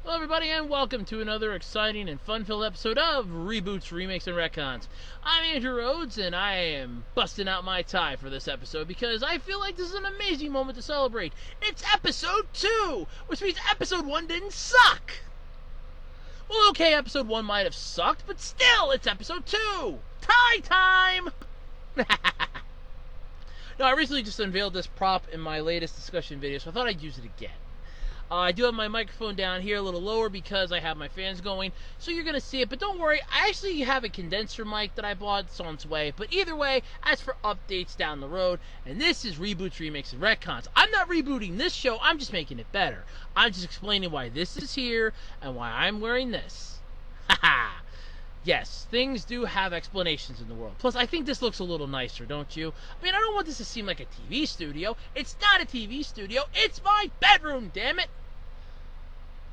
Hello everybody and welcome to another exciting and fun-filled episode of Reboots, Remakes, and Retcons. I'm Andrew Rhodes and I am busting out my tie for this episode because I feel like this is an amazing moment to celebrate. It's episode 2, which means episode 1 didn't suck. Well, okay, episode 1 might have sucked, but still, it's episode 2. Tie time! No, I recently just unveiled this prop in my latest discussion video, so I thought I'd use it again. I do have my microphone down here a little lower because I have my fans going, so you're going to see it. But don't worry, I actually have a condenser mic that I bought. It's on its way. But either way, as for updates down the road, and this is Reboots, Remakes, and Retcons. I'm not rebooting this show, I'm just making it better. I'm just explaining why this is here and why I'm wearing this. Haha! Yes, things do have explanations in the world. Plus, I think this looks a little nicer, don't you? I mean, I don't want this to seem like a TV studio. It's not a TV studio. It's my bedroom, damn it!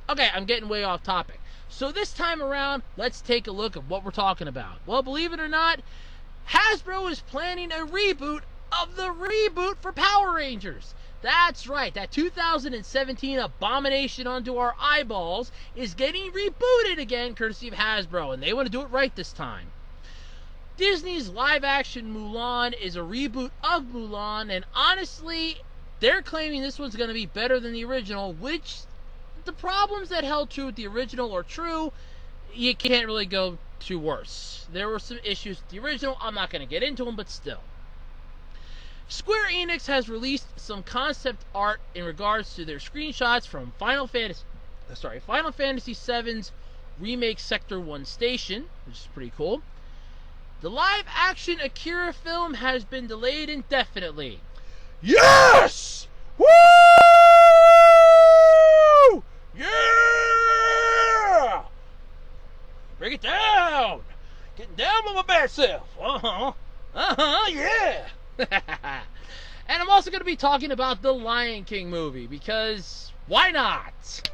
Okay, I'm getting way off topic. So this time around, let's take a look at what we're talking about. Well, believe it or not, Hasbro is planning a reboot of the reboot for Power Rangers. That's right, that 2017 abomination onto our eyeballs is getting rebooted again, courtesy of Hasbro, and they want to do it right this time. Disney's live-action Mulan is a reboot of Mulan, and honestly, they're claiming this one's going to be better than the original, which the problems that held true with the original are true. You can't really go too worse. There were some issues with the original. I'm not going to get into them, but still. Square Enix has released some concept art in regards to their screenshots from Final Fantasy VII's remake Sector 1 Station, which is pretty cool. The live-action Akira film has been delayed indefinitely. Yes! Woo! Yeah! Break it down! Getting down with my bad self. Yeah! And I'm also going to be talking about the Lion King movie, because why not?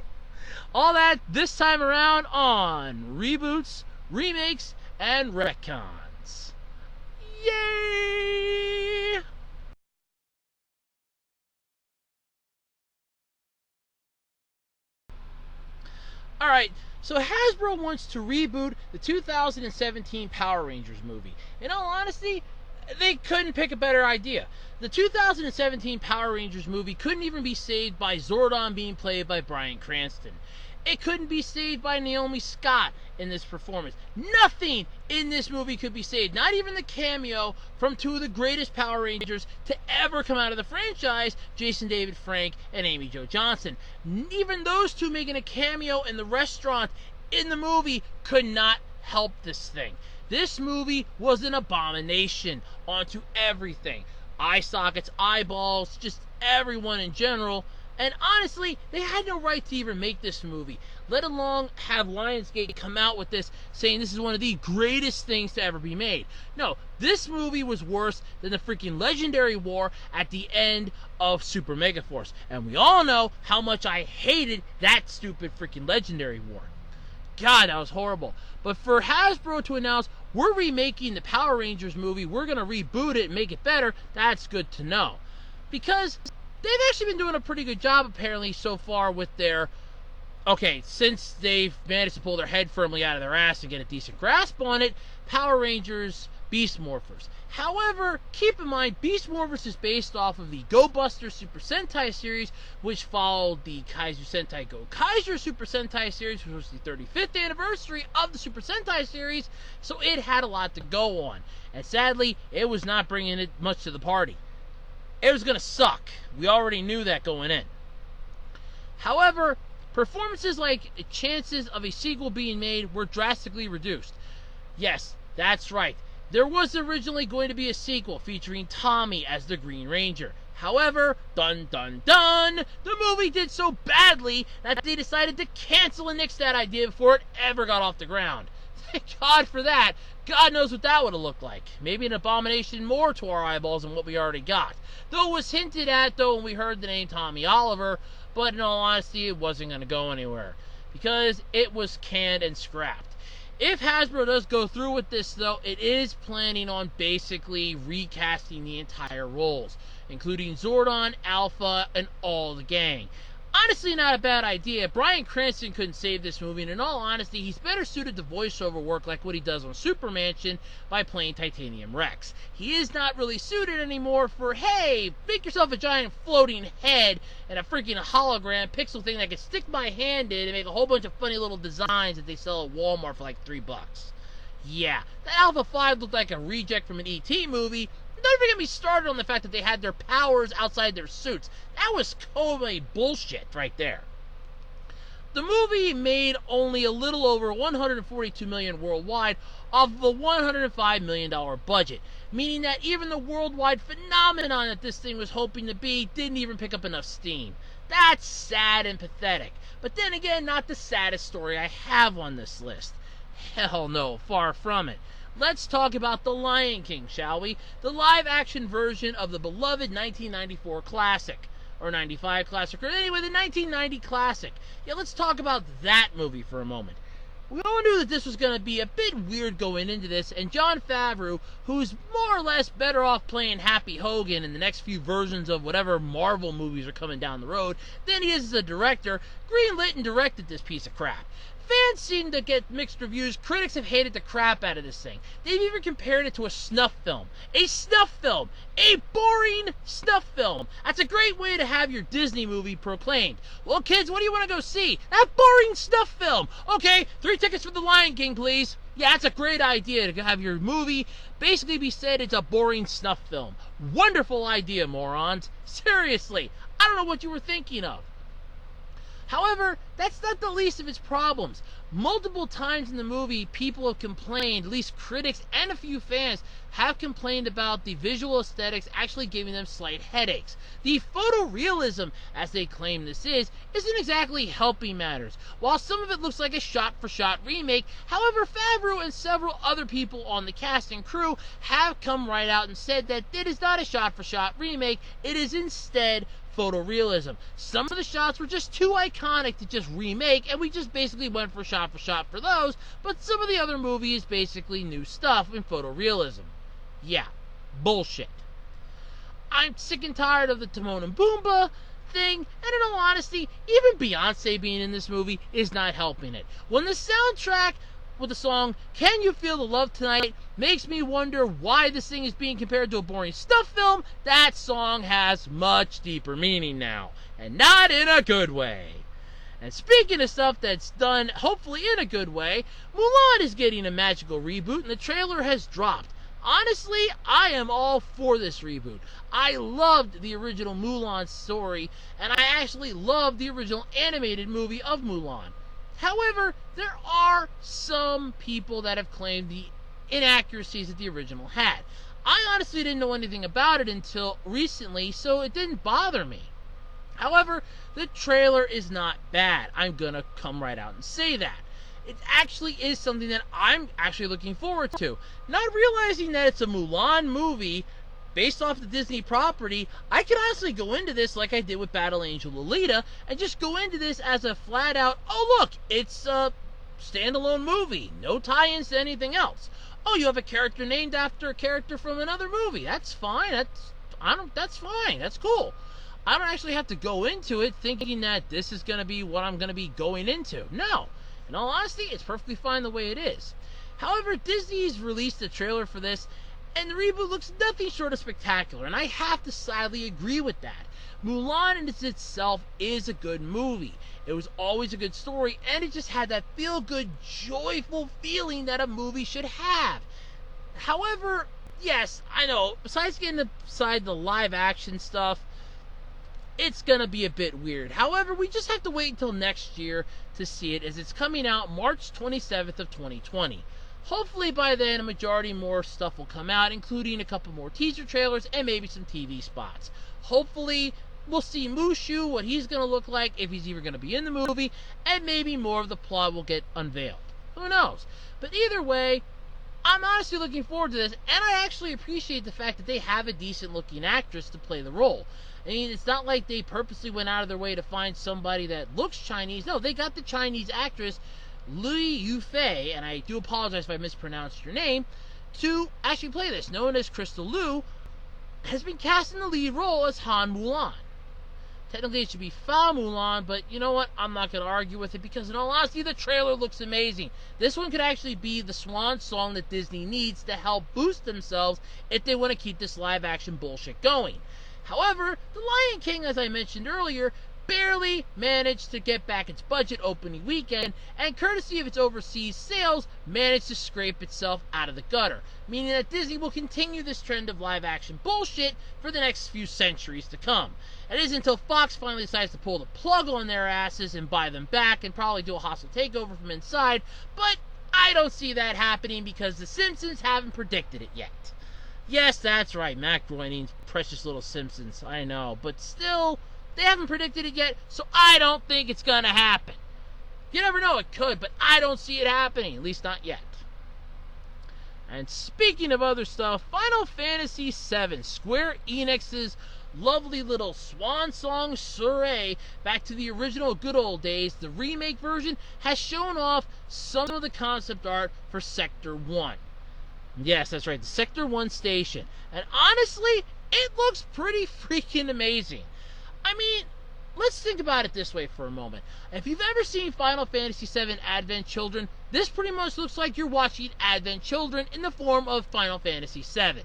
All that this time around on Reboots, Remakes, and Retcons. Yay! Alright, so Hasbro wants to reboot the 2017 Power Rangers movie. In all honesty, they couldn't pick a better idea. The 2017 Power Rangers movie couldn't even be saved by Zordon being played by Bryan Cranston. It couldn't be saved by Naomi Scott in this performance. Nothing in this movie could be saved. Not even the cameo from two of the greatest Power Rangers to ever come out of the franchise, Jason David Frank and Amy Jo Johnson. Even those two making a cameo in the restaurant in the movie could not help this thing. This movie was an abomination onto everything. Eye sockets, eyeballs, just everyone in general. And honestly, they had no right to even make this movie, let alone have Lionsgate come out with this saying this is one of the greatest things to ever be made. No, this movie was worse than the freaking Legendary War at the end of Super Megaforce. And we all know how much I hated that stupid freaking Legendary War. God, that was horrible. But for Hasbro to announce, we're remaking the Power Rangers movie, we're going to reboot it and make it better, that's good to know. Because they've actually been doing a pretty good job, apparently, so far with their... Okay, since they've managed to pull their head firmly out of their ass and get a decent grasp on it, Power Rangers Beast Morphers. However, keep in mind, Beast Morphers is based off of the Go Buster Super Sentai series, which followed the Kaiser Sentai Go Kaiser Super Sentai series, which was the 35th anniversary of the Super Sentai series, so it had a lot to go on. And sadly, it was not bringing it much to the party. It was going to suck. We already knew that going in. However, performances like chances of a sequel being made were drastically reduced. Yes, that's right. There was originally going to be a sequel featuring Tommy as the Green Ranger. However, dun dun dun, the movie did so badly that they decided to cancel and nix that idea before it ever got off the ground. Thank God for that. God knows what that would have looked like. Maybe an abomination more to our eyeballs than what we already got. Though it was hinted at, though, when we heard the name Tommy Oliver, but in all honesty, it wasn't going to go anywhere. Because it was canned and scrapped. If Hasbro does go through with this, though, it is planning on basically recasting the entire roles, including Zordon, Alpha, and all the gang. Honestly, not a bad idea. Bryan Cranston couldn't save this movie, and in all honesty, he's better suited to voiceover work like what he does on Super Mansion by playing Titanium Rex. He is not really suited anymore for, hey, make yourself a giant floating head and a freaking hologram pixel thing that I can stick my hand in and make a whole bunch of funny little designs that they sell at Walmart for like $3. Yeah, the Alpha 5 looked like a reject from an E.T. movie. Don't even get me started on the fact that they had their powers outside their suits. That was totally bullshit right there. The movie made only a little over $142 million worldwide off of a $105 million budget, meaning that even the worldwide phenomenon that this thing was hoping to be didn't even pick up enough steam. That's sad and pathetic. But then again, not the saddest story I have on this list. Hell no, far from it. Let's talk about The Lion King, shall we? The live-action version of the beloved 1994 classic. Or 95 classic, or anyway, the 1990 classic. Yeah, let's talk about that movie for a moment. We all knew that this was going to be a bit weird going into this, and Jon Favreau, who's more or less better off playing Happy Hogan in the next few versions of whatever Marvel movies are coming down the road than he is as a director, greenlit and directed this piece of crap. Fans seem to get mixed reviews. Critics have hated the crap out of this thing. They've even compared it to a snuff film. A snuff film! A boring snuff film! That's a great way to have your Disney movie proclaimed. Well, kids, what do you want to go see? That boring snuff film! Okay, 3 tickets for The Lion King, please. Yeah, that's a great idea to have your movie basically be said it's a boring snuff film. Wonderful idea, morons. Seriously, I don't know what you were thinking of. However, that's not the least of its problems. Multiple times in the movie, people have complained, at least critics and a few fans have complained about the visual aesthetics actually giving them slight headaches. The photorealism, as they claim this isn't exactly helping matters. While some of it looks like a shot-for-shot remake, however, Favreau and several other people on the cast and crew have come right out and said that it is not a shot-for-shot remake, it is instead photorealism. Some of the shots were just too iconic to just remake, and we just basically went for shot for those, but some of the other movies basically new stuff in photorealism. Yeah, bullshit. I'm sick and tired of the Timon and Pumbaa thing, and in all honesty, even Beyonce being in this movie is not helping it. When the soundtrack with the song Can You Feel the Love Tonight makes me wonder why this thing is being compared to a boring stuff film, that song has much deeper meaning now, and not in a good way. And speaking of stuff that's done hopefully in a good way, Mulan is getting a magical reboot and the trailer has dropped. Honestly, I am all for this reboot. I loved the original Mulan story, and I actually loved the original animated movie of Mulan. However, there are some people that have claimed the inaccuracies that the original had. I honestly didn't know anything about it until recently, so it didn't bother me. However, the trailer is not bad. I'm gonna come right out and say that. It actually is something that I'm actually looking forward to. Not realizing that it's a Mulan movie based off the Disney property, I can honestly go into this like I did with Battle Angel Alita, and just go into this as a flat out, oh look, it's a standalone movie, no tie-ins to anything else. Oh, you have a character named after a character from another movie. That's fine. That's fine. That's cool. I don't actually have to go into it thinking that this is going to be what I'm going to be going into. No. In all honesty, it's perfectly fine the way it is. However, Disney's released a trailer for this, and the reboot looks nothing short of spectacular, and I have to sadly agree with that. Mulan in itself is a good movie. It was always a good story, and it just had that feel-good, joyful feeling that a movie should have. However, yes, I know, besides getting aside the live-action stuff, it's going to be a bit weird. However, we just have to wait until next year to see it, as it's coming out March 27th of 2020. Hopefully by then a majority more stuff will come out, including a couple more teaser trailers and maybe some TV spots. Hopefully we'll see Mushu, what he's going to look like, if he's even going to be in the movie, and maybe more of the plot will get unveiled. Who knows? But either way, I'm honestly looking forward to this, and I actually appreciate the fact that they have a decent looking actress to play the role. I mean, it's not like they purposely went out of their way to find somebody that looks Chinese. No, they got the Chinese actress Liu Yufei, and I do apologize if I mispronounced your name, to actually play this. Known as Crystal Liu, has been cast in the lead role as Han Mulan. Technically, it should be Fa Mulan, but you know what? I'm not going to argue with it because, in all honesty, the trailer looks amazing. This one could actually be the swan song that Disney needs to help boost themselves if they want to keep this live-action bullshit going. However, The Lion King, as I mentioned earlier, barely managed to get back its budget opening weekend, and courtesy of its overseas sales, managed to scrape itself out of the gutter, meaning that Disney will continue this trend of live-action bullshit for the next few centuries to come. It isn't until Fox finally decides to pull the plug on their asses and buy them back and probably do a hostile takeover from inside, but I don't see that happening because The Simpsons haven't predicted it yet. Yes, that's right, Matt Groening's precious little Simpsons, I know, but still, they haven't predicted it yet, so I don't think it's gonna happen. You never know, it could, but I don't see it happening, at least not yet. And speaking of other stuff, Final Fantasy VII, Square Enix's lovely little swan song soiree back to the original good old days, the remake version has shown off some of the concept art for Sector 1. Yes, that's right, the Sector 1 station. And honestly, it looks pretty freaking amazing. I mean, let's think about it this way for a moment. If you've ever seen Final Fantasy VII Advent Children, this pretty much looks like you're watching Advent Children in the form of Final Fantasy VII.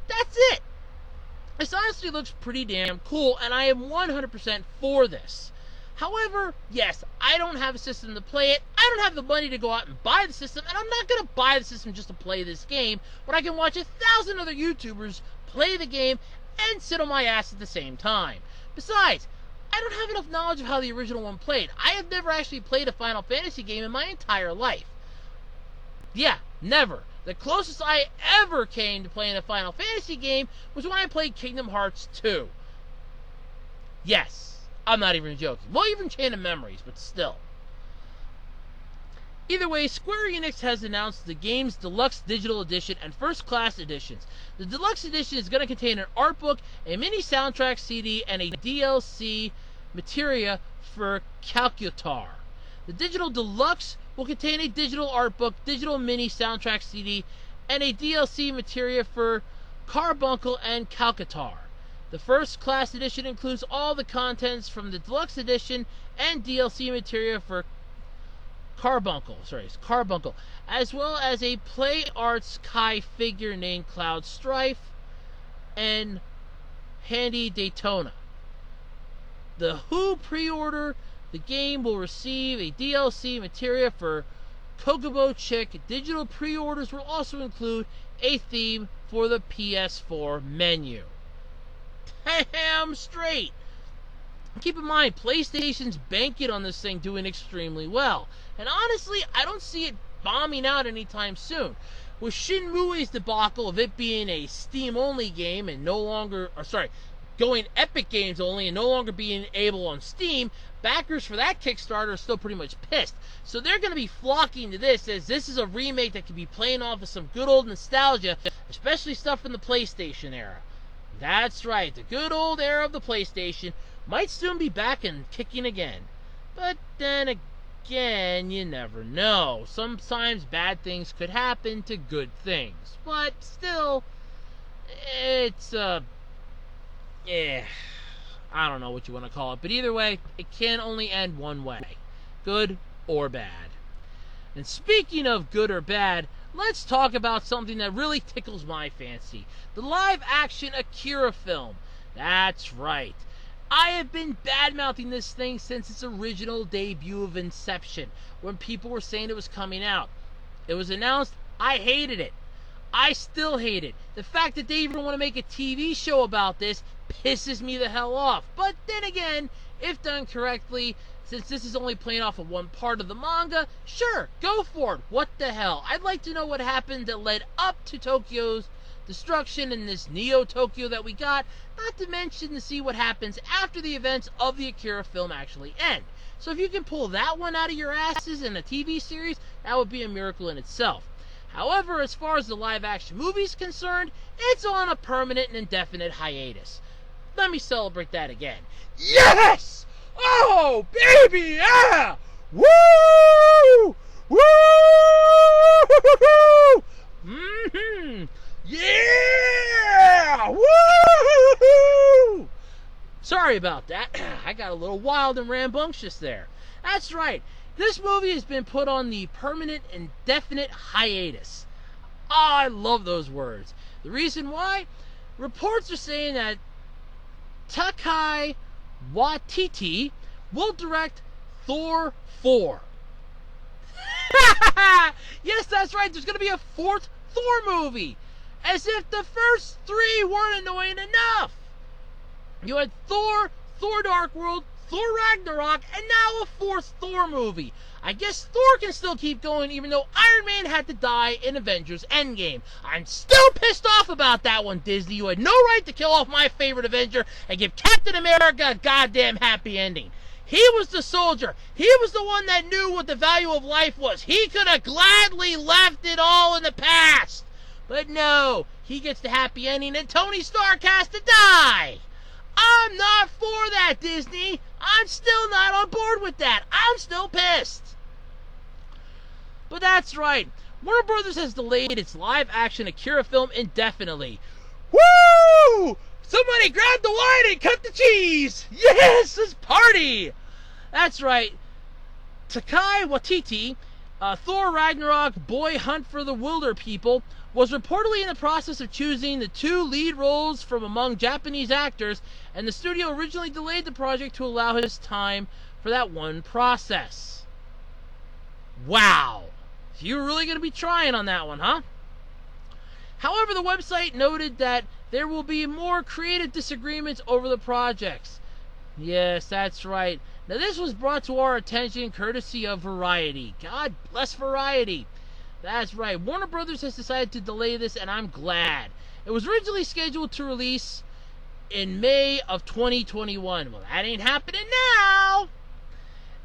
That's it. This honestly looks pretty damn cool, and I am 100% for this. However, yes, I don't have a system to play it. I don't have the money to go out and buy the system, and I'm not going to buy the system just to play this game, but I can watch 1,000 other YouTubers play the game and sit on my ass at the same time. Besides, I don't have enough knowledge of how the original one played. I have never actually played a Final Fantasy game in my entire life. Yeah, never. The closest I ever came to playing a Final Fantasy game was when I played Kingdom Hearts 2. Yes, I'm not even joking. Well, even Chain of Memories, but still. Either way, Square Enix has announced the game's Deluxe Digital Edition and First Class Editions. The Deluxe Edition is going to contain an art book, a mini soundtrack CD, and a DLC materia for Calculator. The Digital Deluxe will contain a digital art book, digital mini soundtrack CD, and a DLC materia for Carbuncle and Calculator. The First Class Edition includes all the contents from the Deluxe Edition and DLC materia for Carbuncle, as well as a Play Arts Kai figure named Cloud Strife and Handy Daytona. The who pre-order the game will receive a DLC materia for Kokobo Chick. Digital pre-orders will also include a theme for the PS4 menu. Damn straight! Keep in mind, PlayStation's banking on this thing doing extremely well. And honestly, I don't see it bombing out anytime soon. With Shenmue's debacle of it being a Steam-only game and going Epic Games only and no longer being able on Steam, backers for that Kickstarter are still pretty much pissed. So they're going to be flocking to this, as this is a remake that can be playing off of some good old nostalgia, especially stuff from the PlayStation era. That's right, the good old era of the PlayStation might soon be back and kicking again. But then again, you never know. Sometimes bad things could happen to good things. But still, it's, I don't know what you want to call it. But either way, it can only end one way. Good or bad. And speaking of good or bad, let's talk about something that really tickles my fancy. The live-action Akira film. That's right. I have been bad-mouthing this thing since its original debut of Inception, when people were saying it was coming out. It was announced, I hated it. I still hate it. The fact that they even want to make a TV show about this pisses me the hell off. But then again, if done correctly, since this is only playing off of one part of the manga, sure, go for it. What the hell? I'd like to know what happened that led up to Tokyo's destruction in this Neo-Tokyo that we got, not to mention to see what happens after the events of the Akira film actually end. So if you can pull that one out of your asses in a TV series, that would be a miracle in itself. However, as far as the live-action movie is concerned, it's on a permanent and indefinite hiatus. Let me celebrate that again. Yes! Oh, baby, yeah! Woo! Woo! Mm-hmm. Yeah! Woo! Sorry about that. I got a little wild and rambunctious there. That's right. This movie has been put on the permanent indefinite hiatus. Oh, I love those words. The reason why? Reports are saying that Taika Waititi will direct Thor 4. Yes, that's right. There's going to be a fourth Thor movie. As if the first three weren't annoying enough. You had Thor, Thor Dark World, Thor Ragnarok, and now a fourth Thor movie. I guess Thor can still keep going even though Iron Man had to die in Avengers Endgame. I'm still pissed off about that one, Disney. You had no right to kill off my favorite Avenger and give Captain America a goddamn happy ending. He was the soldier. He was the one that knew what the value of life was. He could have gladly left it all in the past. But no, he gets the happy ending and Tony Stark has to die. I'm not for that, Disney. I'm still not on board with that. I'm still pissed. But that's right. Warner Brothers has delayed its live-action Akira film indefinitely. Woo! Somebody grab the wine and cut the cheese! Yes, let's party! That's right. Taika Waititi, Thor Ragnarok Boy Hunt for the Wilder People, was reportedly in the process of choosing the two lead roles from among Japanese actors, and the studio originally delayed the project to allow his time for that one process. Wow. So you're really going to be trying on that one, huh? However, the website noted that there will be more creative disagreements over the projects. Yes, that's right. Now, this was brought to our attention courtesy of Variety. God bless Variety. That's right. Warner Brothers has decided to delay this, and I'm glad. It was originally scheduled to release in May of 2021. Well, that ain't happening now.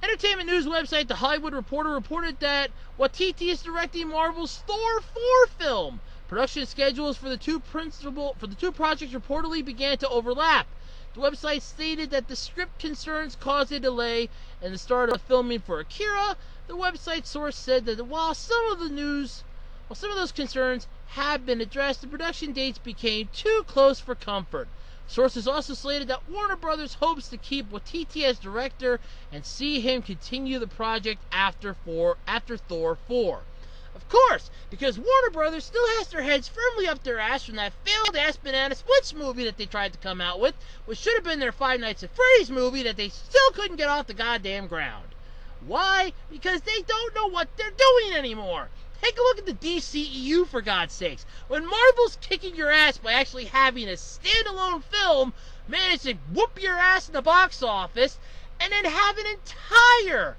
Entertainment news website The Hollywood Reporter reported that Waititi is directing Marvel's Thor 4 film. Production schedules for the two projects reportedly began to overlap. The website stated that the script concerns caused a delay in the start of filming for Akira. The website source said that while some of those concerns have been addressed, the production dates became too close for comfort. Sources also slated that Warner Brothers hopes to keep Waititi as director and see him continue the project after Thor 4. Of course, because Warner Brothers still has their heads firmly up their ass from that failed-ass Banana Splits movie that they tried to come out with, which should have been their Five Nights at Freddy's movie that they still couldn't get off the goddamn ground. Why? Because they don't know what they're doing anymore. Take a look at the DCEU, for God's sakes. When Marvel's kicking your ass by actually having a standalone film manage to whoop your ass in the box office, and then have an entire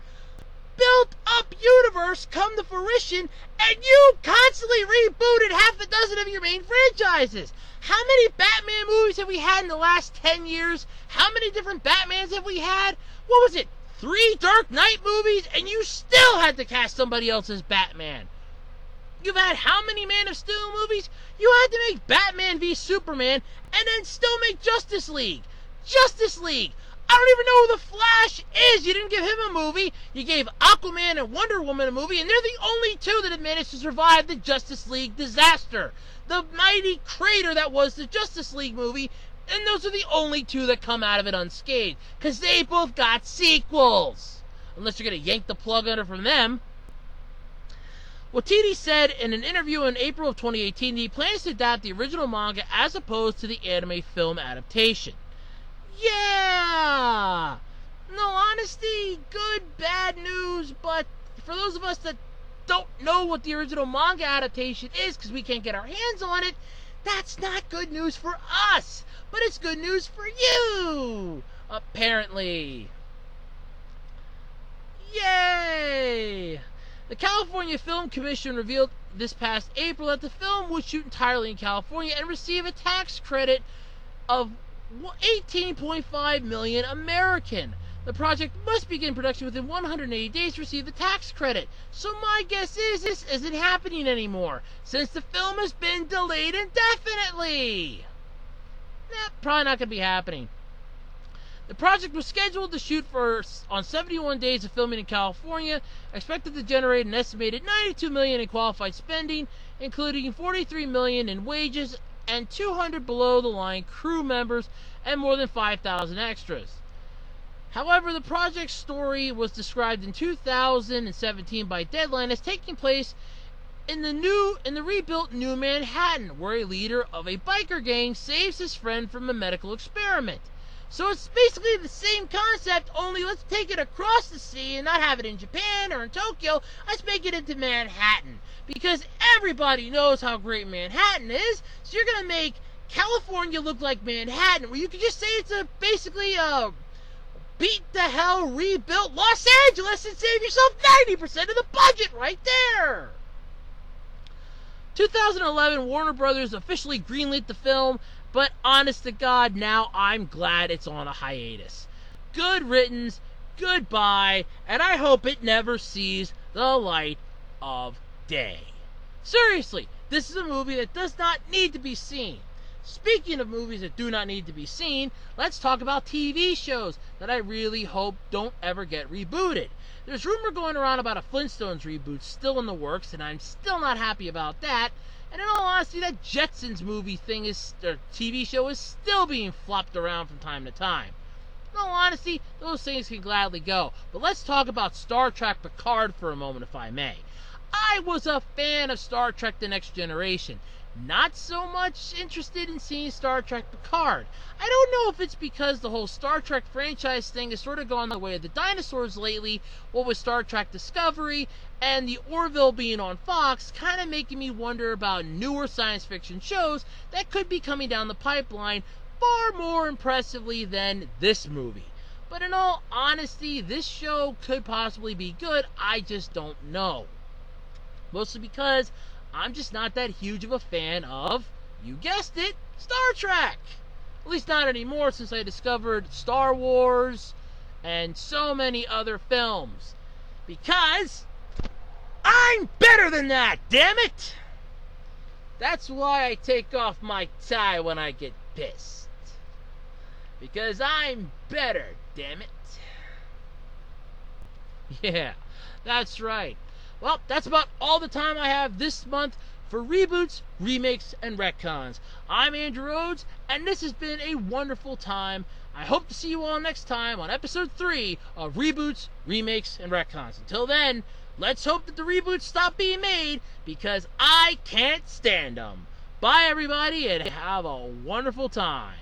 built-up universe come to fruition, and you constantly rebooted half a dozen of your main franchises. How many Batman movies have we had in the last 10 years? How many different Batmans have we had? What was it? 3 Dark Knight movies, and you still had to cast somebody else as Batman. You've had how many Man of Steel movies? You had to make Batman v Superman, and then still make Justice League. Justice League! I don't even know who the Flash is. You didn't give him a movie. You gave Aquaman and Wonder Woman a movie, and they're the only two that have managed to survive the Justice League disaster. The mighty crater that was the Justice League movie, and those are the only two that come out of it unscathed, because they both got sequels. Unless you're going to yank the plug under from them. Waititi said in an interview in April of 2018 that he plans to adapt the original manga as opposed to the anime film adaptation. Yeah! No, honesty, good, bad news, but for those of us that don't know what the original manga adaptation is because we can't get our hands on it, that's not good news for us, but it's good news for you, apparently. Yay! The California Film Commission revealed this past April that the film would shoot entirely in California and receive a tax credit of $18.5 million American. The project must begin production within 180 days to receive the tax credit. So my guess is this isn't happening anymore, since the film has been delayed indefinitely. Probably not going to be happening. The project was scheduled to shoot on 71 days of filming in California, expected to generate an estimated $92 million in qualified spending, including $43 million in wages and 200 below-the-line crew members and more than 5,000 extras. However, the project's story was described in 2017 by Deadline as taking place in the rebuilt New Manhattan, where a leader of a biker gang saves his friend from a medical experiment. So it's basically the same concept, only let's take it across the sea and not have it in Japan or in Tokyo. Let's make it into Manhattan, because everybody knows how great Manhattan is. So you're gonna make California look like Manhattan, where you could just say it's basically a beat the hell rebuilt Los Angeles and save yourself 90% of the budget right there. 2011, Warner Brothers officially greenlit the film, but honest to God, now I'm glad it's on a hiatus. Good riddance, goodbye, and I hope it never sees the light of day. Seriously, this is a movie that does not need to be seen. Speaking of movies that do not need to be seen, let's talk about TV shows that I really hope don't ever get rebooted. There's rumor going around about a Flintstones reboot still in the works, and I'm still not happy about that. And in all honesty, that Jetsons TV show is still being flopped around from time to time. In all honesty, those things can gladly go. But let's talk about Star Trek Picard for a moment, if I may. I was a fan of Star Trek The Next Generation. Not so much interested in seeing Star Trek Picard. I don't know if it's because the whole Star Trek franchise thing has sort of gone the way of the dinosaurs lately, what with Star Trek Discovery and the Orville being on Fox, kind of making me wonder about newer science fiction shows that could be coming down the pipeline far more impressively than this movie. But in all honesty, this show could possibly be good, I just don't know. Mostly because I'm just not that huge of a fan of, you guessed it, Star Trek. At least not anymore, since I discovered Star Wars and so many other films. Because I'm better than that, damn it! That's why I take off my tie when I get pissed. Because I'm better, damn it. Yeah, that's right. Well, that's about all the time I have this month for reboots, remakes, and retcons. I'm Andrew Rhodes, and this has been a wonderful time. I hope to see you all next time on episode 3 of Reboots, Remakes, and Retcons. Until then, let's hope that the reboots stop being made, because I can't stand them. Bye, everybody, and have a wonderful time.